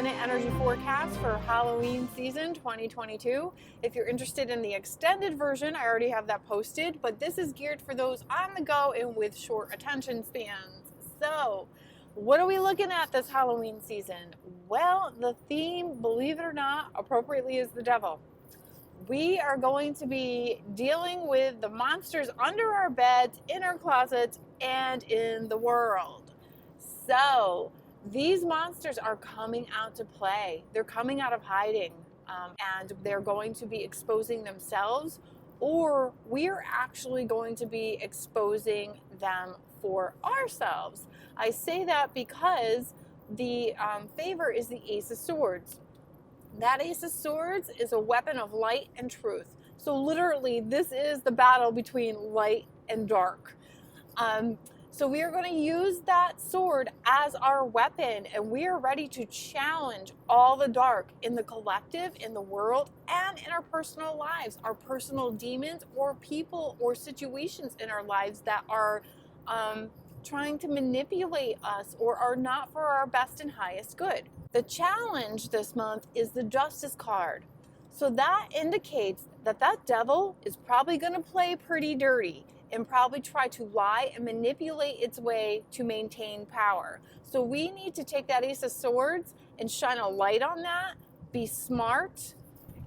2-minute energy forecast for Halloween season 2022. If you're interested in the extended version, I already have that posted, but this is geared for those on the go and with short attention spans. So, what are we looking at this Halloween season? Well, the theme, believe it or not, appropriately is the devil. We are going to be dealing with the monsters under our beds, in our closets, and in the world. So, these monsters are coming out to play. They're coming out of hiding, and they're going to be exposing themselves, or we're actually going to be exposing them for ourselves. I say that because the favor is the Ace of Swords. That Ace of Swords is a weapon of light and truth. So literally, this is the battle between light and dark. So we are going to use that sword as our weapon, and we are ready to challenge all the dark in the collective, in the world, and in our personal lives, our personal demons or people or situations in our lives that are trying to manipulate us or are not for our best and highest good. The challenge this month is the Justice card. So that indicates that that devil is probably going to play pretty dirty and probably try to lie and manipulate its way to maintain power. So we need to take that Ace of Swords and shine a light on that, be smart,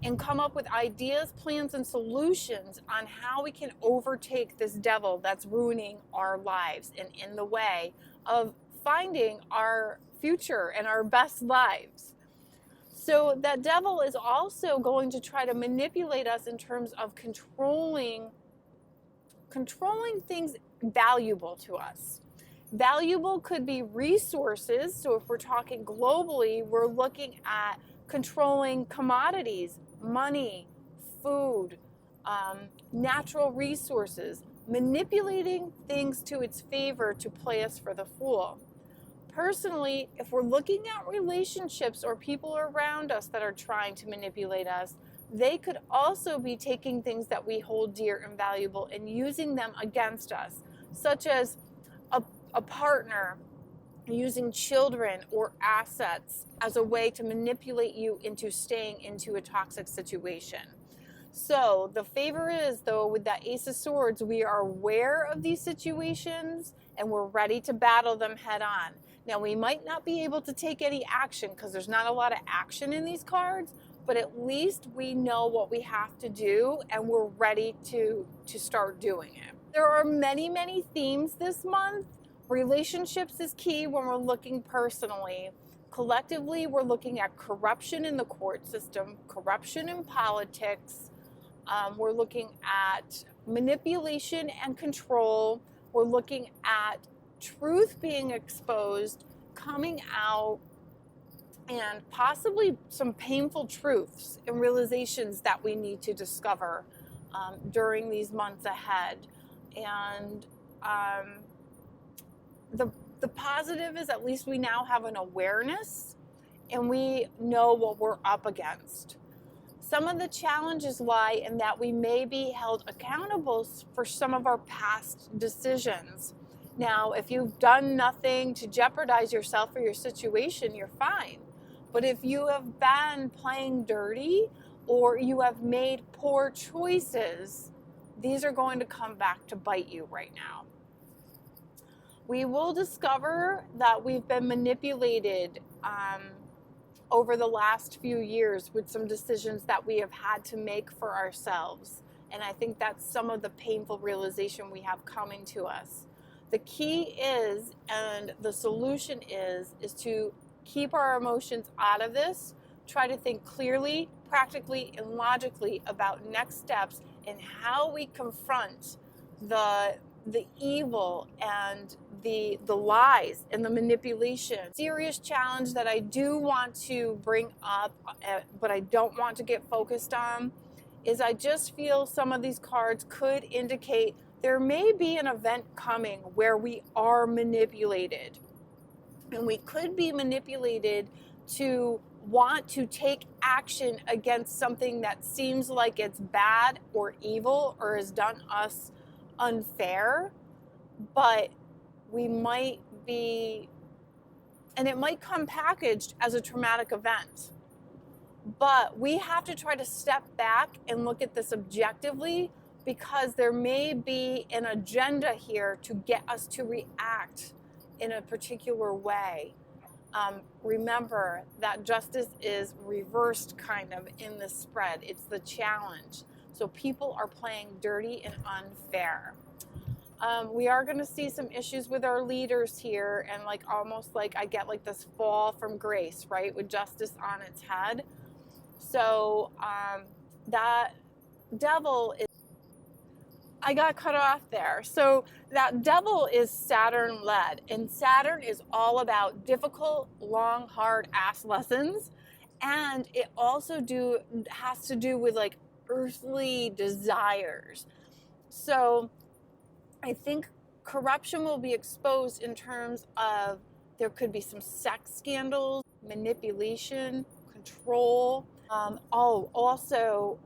and come up with ideas, plans, and solutions on how we can overtake this devil that's ruining our lives and in the way of finding our future and our best lives. So that devil is also going to try to manipulate us in terms of controlling things valuable to us. Valuable could be resources. So if we're talking globally, we're looking at controlling commodities, money, food, natural resources, manipulating things to its favor to play us for the fool. Personally, if we're looking at relationships or people around us that are trying to manipulate us, they could also be taking things that we hold dear and valuable and using them against us, such as a partner using children or assets as a way to manipulate you into staying into a toxic situation. So the favor is, though, with that Ace of Swords, we are aware of these situations and we're ready to battle them head on. Now, we might not be able to take any action because there's not a lot of action in these cards, but at least we know what we have to do and we're ready to start doing it. There are many, many themes this month. Relationships is key when we're looking personally. Collectively, we're looking at corruption in the court system, corruption in politics. We're looking at manipulation and control. We're looking at truth being exposed, coming out, and possibly some painful truths and realizations that we need to discover during these months ahead. And the positive is at least we now have an awareness and we know what we're up against. Some of the challenges lie in that we may be held accountable for some of our past decisions. Now, if you've done nothing to jeopardize yourself or your situation, you're fine. But if you have been playing dirty or you have made poor choices, these are going to come back to bite you right now. We will discover that we've been manipulated over the last few years with some decisions that we have had to make for ourselves. And I think that's some of the painful realization we have coming to us. The key is, and the solution is to keep our emotions out of this, try to think clearly, practically, and logically about next steps and how we confront the evil and the lies and the manipulation. Serious challenge that I do want to bring up, but I don't want to get focused on, is I just feel some of these cards could indicate there may be an event coming where we are manipulated. And we could be manipulated to want to take action against something that seems like it's bad or evil or has done us unfair, but we might be and it might come packaged as a traumatic event. But we have to try to step back and look at this objectively, because there may be an agenda here to get us to react in a particular way. Remember that justice is reversed kind of in this spread. It's the challenge. So people are playing dirty and unfair. We are going to see some issues with our leaders here, and like almost like I get like this fall from grace, right, with justice on its head. So that devil is, I got cut off there. So that devil is Saturn led, and Saturn is all about difficult, long, hard ass lessons, and it also has to do with like earthly desires. So I think corruption will be exposed in terms of there could be some sex scandals, manipulation, control. Also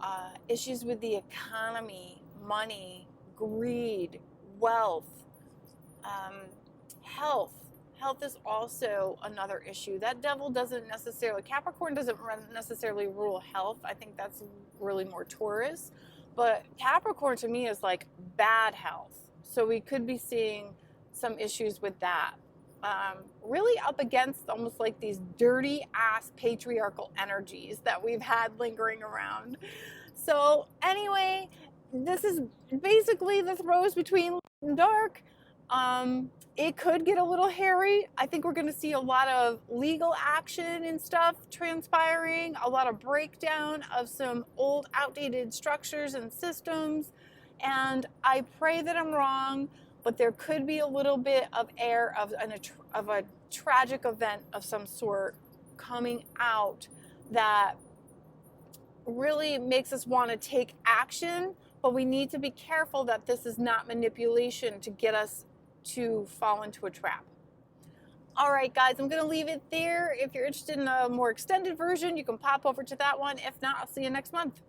issues with the economy, money, greed, wealth, health. Health is also another issue. That devil doesn't necessarily, Capricorn doesn't necessarily rule health. I think that's really more Taurus. But Capricorn to me is like bad health. So we could be seeing some issues with that. Really up against almost like these dirty ass patriarchal energies that we've had lingering around. So anyway, this is basically the throws between light and dark. It could get a little hairy. I think we're going to see a lot of legal action and stuff transpiring, a lot of breakdown of some old outdated structures and systems. And I pray that I'm wrong, but there could be a little bit of air of a tragic event of some sort coming out that really makes us want to take action, but we need to be careful that this is not manipulation to get us to fall into a trap. All right, guys, I'm going to leave it there. If you're interested in a more extended version, you can pop over to that one. If not, I'll see you next month.